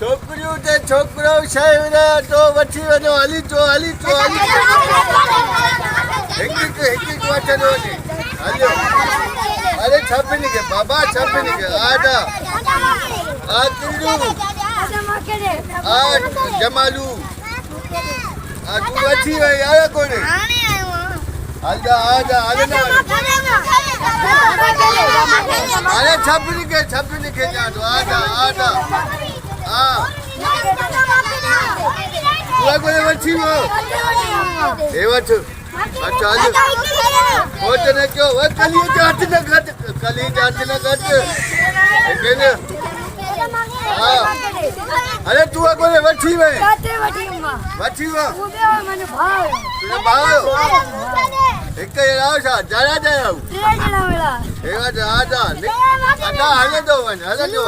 छोकरियों ते छोकरो शहर तो वठी वनो हली तो एक वचन होने हलो अरे छपनी के बाबा छपनी के आजा आ किंदू आ जमालू आ तू वठी वे यार कोने आजा अरे ना अरे छपनी के जा तो आजा हाँ तू कोने वठी वो ए वठ अच्छा आज वो तने क्यों वो कली जात न गट केने हाँ अरे तू कोने वठी वे वठी वो तुझे भाव एक राव सा जरा ए आजा हले दो हेलो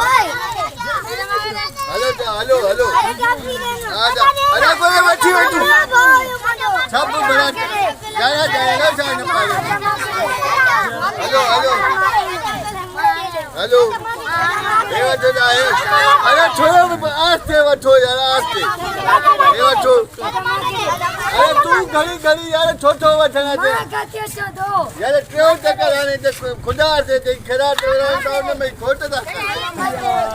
आजा अरे कोने वठी वे तू सब बड़ा जरा सा न पाए हेलो ए वठो जाए अरे छोड़ो आस्ते वठो यार आस्ते ए वठो अरे तू घड़ी यार छोटो वठना दे यार क्यों टका आने ते खुदा से ते खरा तो में खोट दा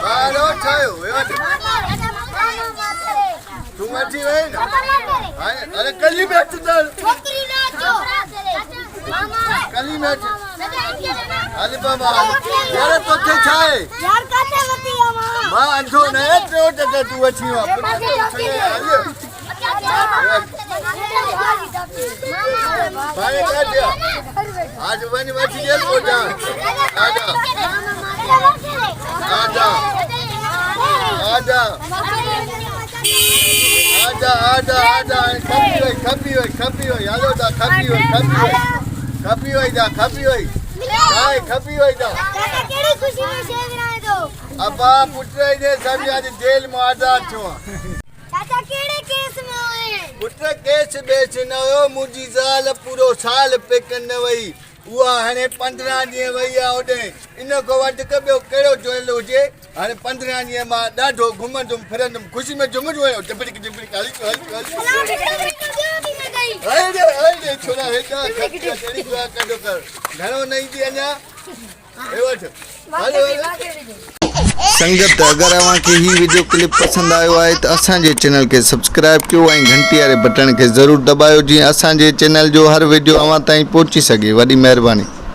हालो छयो ए वठो तू मची वे ना अरे कली बैठ दर छोकरी ना जो कली बैठ अरे बाबा यार तो थे छाए यार काटे वती मां अंधो न तो टका तू अची वा भाई काटिया आज बनी मची जेल को जा आजा खपी हुई यालो दा खपी हुई दा केड़ी खुशी में शेव राय दो अबा पुत्र ने सब आज जेल में आजाद छो चाचा केड़े केस में होए पुत्र केस बेच न हो मुजी साल पूरो साल पे कन वई उहा हने 15 दी वई आ ओडे इन को वट कबो केड़ो जोल होजे हने 15 दी मा डाढो घुमंदुम फिरंदुम खुशी में जुम जोयो डबड़ी हली अरे छोरा हेटा केड़ी दुआ कदो कर घणो नहीं दी अना ए वठ संगत अगर अवां के ही वीडियो क्लिप पसंद आयो है तो असां जे चैनल के सब्सक्राइब कयो और घंटी वाले बटन के जरूर दबायो जी असां जे चैनल जो हर वीडियो अवां ताईं पहुंची सके। वडी मेहरबानी।